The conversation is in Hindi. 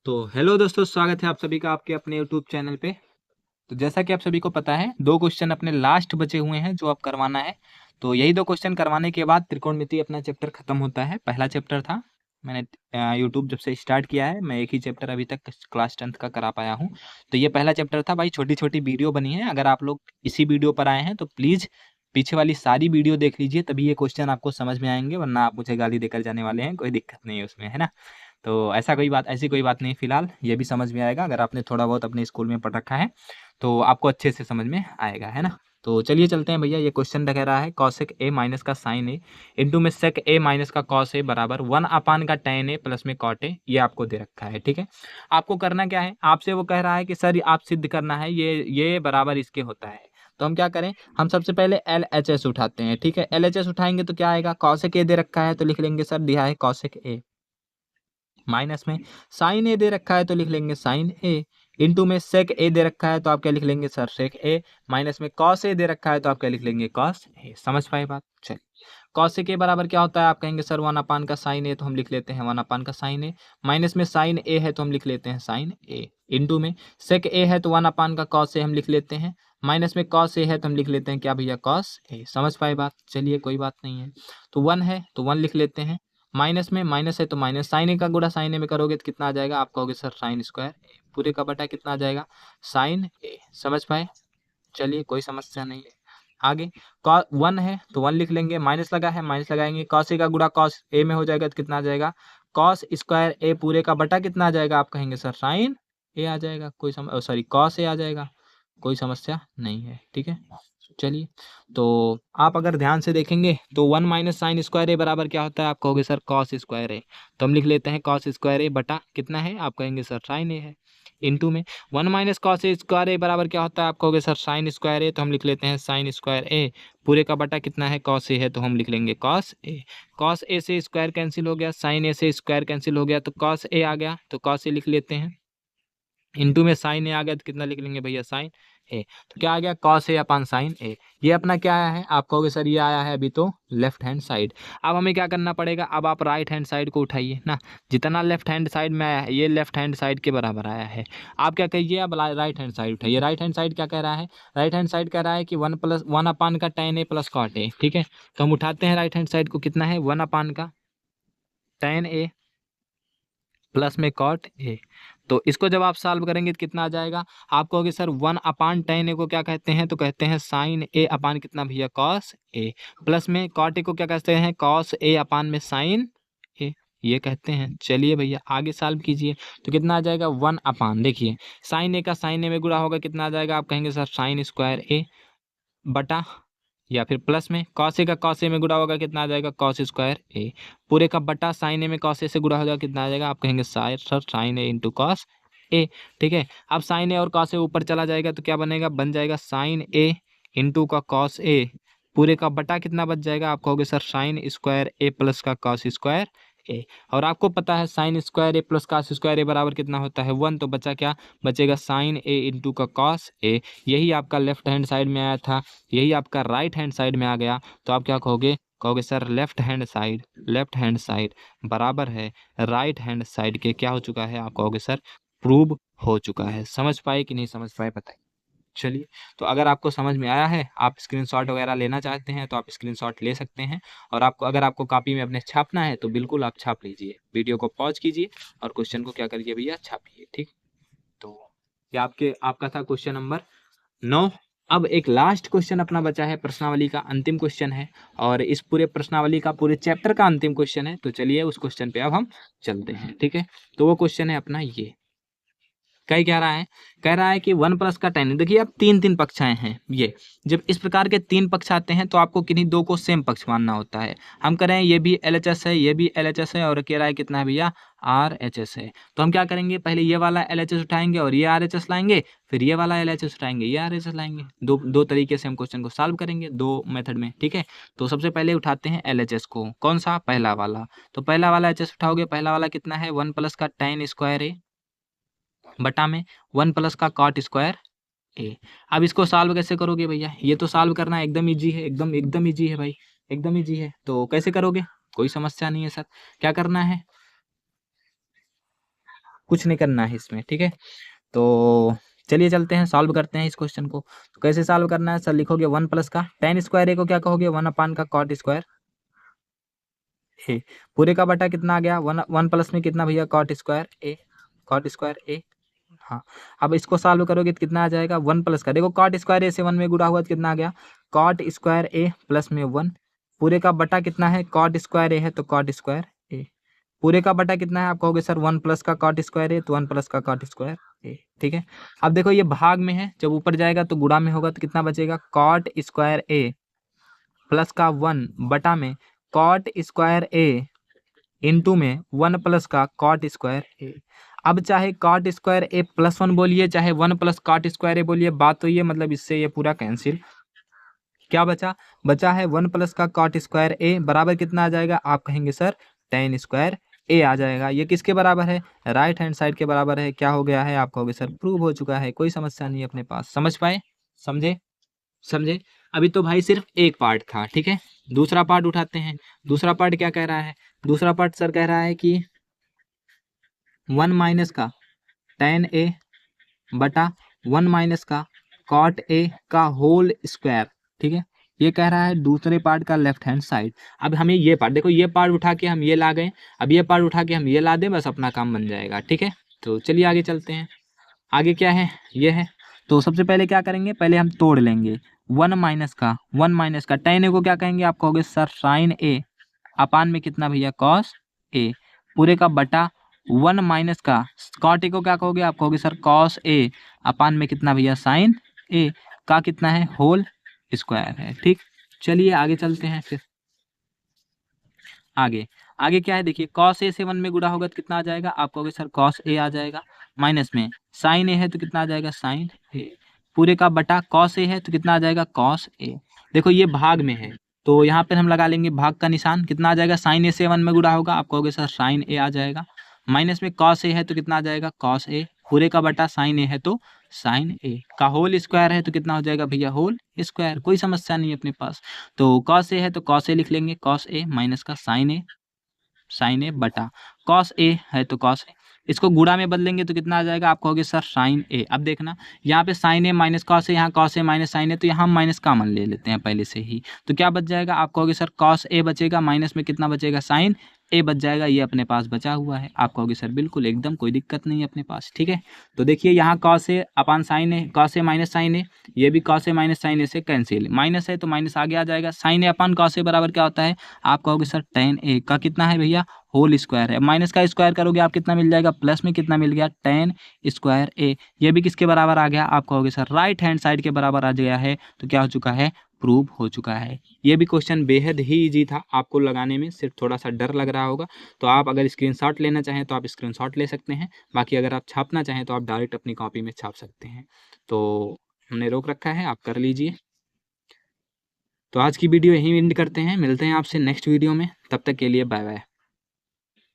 तो हेलो दोस्तों, स्वागत है आप सभी का आपके अपने यूट्यूब चैनल पे। तो जैसा कि आप सभी को पता है, दो क्वेश्चन अपने लास्ट बचे हुए हैं जो अब करवाना है। तो यही दो क्वेश्चन करवाने के बाद त्रिकोणमिति अपना चैप्टर खत्म होता है। पहला चैप्टर था, मैंने यूट्यूब जब से स्टार्ट किया है मैं एक ही चैप्टर अभी तक क्लास 10th का करा पाया हूँ। तो ये पहला चैप्टर था भाई। छोटी छोटी वीडियो बनी है। अगर आप लोग इसी वीडियो पर आए हैं तो प्लीज़ पीछे वाली सारी वीडियो देख लीजिए, तभी ये क्वेश्चन आपको समझ में आएंगे, वरना आप मुझे गाली देकर जाने वाले हैं। कोई दिक्कत नहीं है उसमें, है ना। तो ऐसी कोई बात नहीं। फिलहाल ये भी समझ में आएगा, अगर आपने थोड़ा बहुत अपने स्कूल में पढ़ रखा है तो आपको अच्छे से समझ में आएगा, है ना। तो चलिए चलते हैं भैया। ये क्वेश्चन कह रहा है कॉसेक ए माइनस का साइन ए इंटू में सेक ए माइनस का कॉस ए बराबर 1 का टेन ए प्लस में कॉट ए। ये आपको दे रखा है, ठीक है। आपको करना क्या है, आपसे वो कह रहा है कि सर आप सिद्ध करना है ये बराबर इसके होता है। तो हम क्या करें, हम सबसे पहले एल एच एस उठाते हैं, ठीक है। एल एच एस उठाएंगे तो क्या आएगा, कॉसेक ए दे रखा है तो लिख लेंगे सर दिया है कॉसेक ए, माइनस में साइन ए दे रखा है तो लिख लेंगे साइन ए, इंटू में सेक ए दे रखा है तो आप क्या लिख लेंगे सर सेक ए, माइनस में कॉस ए दे रखा है तो आप क्या लिख लेंगे कॉस ए। समझ पाए बात। चलिए, कॉस ए के बराबर क्या होता है, आप कहेंगे सर 1 का साइन ए, तो हम लिख लेते हैं 1 का साइन ए, माइनस में साइन ए है तो हम लिख लेते हैं साइन ए, इंटू में सेक ए है तो 1 का कॉस ए हम लिख लेते हैं, माइनस में कॉस ए है तो हम लिख लेते हैं क्या भैया कॉस ए। समझ पाए बात। चलिए कोई बात नहीं है। तो 1 है तो 1 लिख लेते हैं, माइनस में माइनस है तो माइनस, साइन ए का गुणा साइन ए में करोगे तो कितना आ जाएगा, आप कहोगे सर साइन स्क्वायर ए, पूरे का बटा कितना आ जाएगा साइन ए। समझ पाए। चलिए कोई समस्या नहीं है। आगे कॉस 1 है तो 1 लिख लेंगे, माइनस लगा है माइनस लगाएंगे, कॉस ए का गुणा कॉस ए में हो जाएगा तो कितना आ जाएगा कॉस स्क्वायर ए, पूरे का बटा कितना आ जाएगा, आप कहेंगे सर साइन ए आ जाएगा। कोई सॉरी कॉस ए आ जाएगा। कोई समस्या नहीं है, ठीक है। चलिए, तो आप अगर ध्यान से देखेंगे तो 1 माइनस साइन स्क्वायर ए बराबर क्या होता है, आप कहोगे सर कॉस स्क्वायर ए, तो हम लिख लेते हैं कॉस स्क्वायर ए बटा कितना है, आप कहेंगे सर साइन ए है, इंटू में 1 माइनस कॉस स्क्वायर ए बराबर क्या होता है, आप कहोगे सर साइन स्क्वायर ए, तो हम लिख लेते हैं साइन स्क्वायर ए, पूरे का बटा कितना है कॉस ए है तो हम लिख लेंगे कॉस ए। कॉस ए से स्क्वायर कैंसिल हो गया, साइन ए से स्क्वायर कैंसिल हो गया, तो कॉस ए आ गया तो कॉस ए लिख लेते हैं, इंटू में साइन ए आ गया तो कितना लिख लेंगे भैया साइन ए। तो क्या आ गया कॉस ए अपन साइन ए। ये अपना क्या आया है, आप कहोगे सर ये आया है अभी तो लेफ्ट हैंड साइड। अब हमें क्या करना पड़ेगा, अब आप राइट हैंड साइड को उठाइए ना, जितना लेफ्ट हैंड साइड में आया है ये लेफ्ट हैंड साइड के बराबर आया है। आप क्या कहिए, अब राइट हैंड साइड उठाइए। राइट हैंड साइड क्या कह रहा है, राइट हैंड साइड कह रहा है कि 1 का tan A plus cot A, ठीक है। तो हम उठाते हैं राइट हैंड साइड को, कितना है 1 का टेन ए प्लस में कॉट ए। तो इसको जब आप सॉल्व करेंगे तो कितना आ जाएगा, आप कहोगे सर 1/tan ए को क्या कहते हैं, तो कहते हैं साइन ए अपान कितना भैया कॉस ए, प्लस में कॉट ए को क्या कहते हैं कॉस ए अपान में साइन ए, ये कहते हैं। चलिए भैया आगे सॉल्व कीजिए तो कितना आ जाएगा 1 देखिए साइन ए का साइन ए में गुणा होगा कितना आ जाएगा, आप कहेंगे सर साइन स्क्वायर ए बटा, या फिर प्लस में कॉस ए का कॉस ए में गुणा होगा कितना आ जाएगा कॉस स्क्वायर ए, पूरे का बटा साइन ए में कॉस ए से गुणा हो जाएगा कितना आ जाएगा, आप कहेंगे sir sign A into cos A, ठीक है। अब साइन ए और कॉस ए ऊपर चला जाएगा तो क्या बनेगा, बन जाएगा साइन ए इंटू का कॉस ए, पूरे का बटा कितना बच जाएगा, आप कहोगे सर साइन स्क्वायर ए प्लस का कॉस स्क्वायर ए। और आपको पता है साइन स्क्वायर ए प्लस कॉस स्क्वायर ए बराबर कितना होता है 1, तो बचा क्या, बचेगा साइन ए इंटू का कॉस ए। यही आपका लेफ्ट हैंड साइड में आया था, यही आपका राइट हैंड साइड में आ गया। तो आप क्या कहोगे, कहोगे सर लेफ्ट हैंड साइड बराबर है राइट हैंड साइड के क्या हो चुका है, आप कहोगे सर प्रूव हो चुका है। समझ पाए कि नहीं समझ पाए बताइए। चलिए, तो अगर आपको समझ में आया है, आप स्क्रीनशॉट वगैरह लेना चाहते हैं तो आप स्क्रीनशॉट ले सकते हैं। और आपको अगर आपको कॉपी में अपने छापना है तो बिल्कुल आप छाप लीजिए, वीडियो को पॉज कीजिए और क्वेश्चन को क्या करिए भैया छापिए, ठीक। तो ये आपका था क्वेश्चन नंबर 9। अब एक लास्ट क्वेश्चन अपना बचा है, प्रश्नावली का अंतिम क्वेश्चन है, और इस पूरे प्रश्नावली का पूरे चैप्टर का अंतिम क्वेश्चन है। तो चलिए उस क्वेश्चन पे अब हम चलते हैं, ठीक है। तो वो क्वेश्चन है अपना ये, कई कह रहा है, कह रहा है कि 1 का tan। देखिए अब तीन पक्षाएं हैं, ये जब इस प्रकार के 3 पक्ष आते हैं तो आपको किन्हीं 2 को सेम पक्ष मानना होता है। हम कह रहे हैं ये भी LHS है, ये भी LHS है, और कह रहा है कितना है भैया RHS है। तो हम क्या करेंगे, पहले ये वाला LHS उठाएंगे और ये RHS लाएंगे, फिर ये वाला LHS उठाएंगे ये RHS लाएंगे। दो तरीके से हम क्वेश्चन को सॉल्व करेंगे, 2 मेथड में, ठीक है। तो सबसे पहले उठाते हैं LHS को, कौन सा, पहला वाला। तो पहला वाला HS उठाओगे, पहला वाला कितना है 1 का tan स्क्वायर ए बटा में 1 का कॉट स्क्वायर ए। अब इसको सॉल्व कैसे करोगे भैया, ये तो सॉल्व करना एकदम इजी है, एकदम इजी है भाई, एकदम इजी है। तो कैसे करोगे, कोई समस्या नहीं है सर। क्या करना है, कुछ नहीं करना है इसमें, ठीक है। तो चलिए चलते हैं, सॉल्व करते हैं इस क्वेश्चन को। तो कैसे सॉल्व करना है सर, लिखोगे 1 प्लस का tan स्क्वायर ए को क्या कहोगे 1 अपान का कॉट स्क्वायर ए, पूरे का बटा कितना आ गया 1 प्लस में कितना भैया कॉट स्क्वायर ए। हाँ, अब इसको सॉल्व करोगे तो कितना आ जाएगा 1 प्लस का, देखो कॉट स्क्वायर ए से 1 में गुणा हुआ तो कितना आ गया कॉट स्क्वायर ए प्लस में 1, पूरे का बटा कितना है कॉट स्क्वायर ए है तो कॉट स्क्वायर ए, पूरे का बटा कितना है आप कहोगे सर 1 प्लस का कॉट स्क्वायर ए तो 1 प्लस का कॉट स्क्वायर ए, ठीक है। अब देखो ये भाग में है, जब ऊपर जाएगा तो गुणा में होगा तो कितना बचेगा कॉट स्क्वायर ए प्लस का 1 बटा में कॉट स्क्वायर ए इंटू में 1 प्लस का कॉट स्क्वायर ए। अब चाहे कॉट स्क्वायर ए प्लस 1 बोलिए चाहे 1 प्लस कॉट स्क्वायर ए बोलिए, बात तो ये मतलब इससे ये पूरा कैंसिल। क्या बचा है 1 प्लस का कॉट स्क्वायर ए बराबर कितना आ जाएगा, आप कहेंगे सर tan स्क्वायर ए आ जाएगा। ये किसके बराबर है, राइट हैंड साइड के बराबर है। क्या हो गया है, आप कहोगे सर प्रूव हो चुका है, कोई समस्या नहीं है अपने पास। समझ पाए, समझे। अभी तो भाई सिर्फ एक पार्ट था, ठीक है। दूसरा पार्ट उठाते हैं। दूसरा पार्ट क्या कह रहा है, दूसरा पार्ट सर कह रहा है कि 1 माइनस का tan ए बटा 1 माइनस का कॉट ए का होल स्क्वायर, ठीक है। ये कह रहा है दूसरे पार्ट का लेफ्ट हैंड साइड। अब हमें ये पार्ट, देखो ये पार्ट उठा के हम ये ला गए, अब ये पार्ट उठा के हम ये ला दें, बस अपना काम बन जाएगा, ठीक है। तो चलिए आगे चलते हैं। आगे क्या है, ये है। तो सबसे पहले क्या करेंगे, पहले हम तोड़ लेंगे 1 माइनस का tan ए को क्या कहेंगे, आप कहोगे सर साइन ए अपान में कितना भैया कॉस ए, पूरे का बटा 1 माइनस का कॉट ए को क्या कहोगे, आप कहोगे सर कॉस ए अपान में कितना भैया साइन ए का कितना है होल स्क्वायर है, ठीक। चलिए आगे चलते हैं फिर। आगे क्या है देखिए, कॉस ए से 1 में गुणा होगा तो कितना आ जाएगा, आप कहोगे सर कॉस ए आ जाएगा, माइनस में साइन ए है तो कितना आ जाएगा साइन ए, पूरे का बटा कॉस ए है तो कितना आ जाएगा कॉस ए। देखो ये भाग में है तो यहाँ पर हम लगा लेंगे भाग का निशान, कितना आ जाएगा साइन ए से 1 में गुणा होगा, आप कहोगे सर साइन ए आ जाएगा, माइनस में कॉस ए है तो कितना आ जाएगा कॉस ए, पूरे का बटा साइन ए है तो साइन ए का होल स्क्वायर है तो कितना हो जाएगा भैया होल स्क्वायर, कोई समस्या नहीं है अपने पास। तो कॉस ए है तो कॉस ए लिख लेंगे, कॉस ए माइनस का साइन ए बटा कॉस ए है तो कॉस ए, इसको गुणा में बदलेंगे तो कितना आ जाएगा, आप कहोगे सर साइन ए। अब देखना यहाँ पे sign A minus cos A, यहाँ कॉस ए माइनस साइन ए, तो यहाँ हम माइनस कॉमन ले लेते हैं पहले से ही, तो क्या बच जाएगा, आप कहोगे सर कॉस ए बचेगा, माइनस में कितना बचेगा साइन ए बच जाएगा, ये अपने पास बचा हुआ है। आप कहोगे सर बिल्कुल एकदम कोई दिक्कत नहीं है अपने पास, ठीक है। तो देखिए यहाँ cos A upon sign A, cos A minus sign ए, ये भी कॉस ए माइनस साइन ए से कैंसिल, माइनस है तो माइनस आगे आ जाएगा, sign A upon cos A बराबर क्या होता है, आप कहोगे सर tan ए का कितना है भैया होल स्क्वायर है, माइनस का स्क्वायर करोगे आप कितना मिल जाएगा, प्लस में कितना मिल गया tan स्क्वायर ए, ये भी किसके बराबर आ गया, आप कहोगे सर राइट हैंड साइड के बराबर आ गया है, तो क्या हो चुका है प्रूव हो चुका है। ये भी क्वेश्चन बेहद ही इजी था, आपको लगाने में सिर्फ थोड़ा सा डर लग रहा होगा, तो आप अगर स्क्रीनशॉट लेना चाहें तो आप स्क्रीनशॉट ले सकते हैं, बाकी अगर आप छापना चाहें तो आप डायरेक्ट अपनी कॉपी में छाप सकते हैं। तो हमने रोक रखा है, आप कर लीजिए। तो आज की वीडियो यहीं एंड करते हैं, मिलते हैं आपसे नेक्स्ट वीडियो में, तब तक के लिए बाय बाय।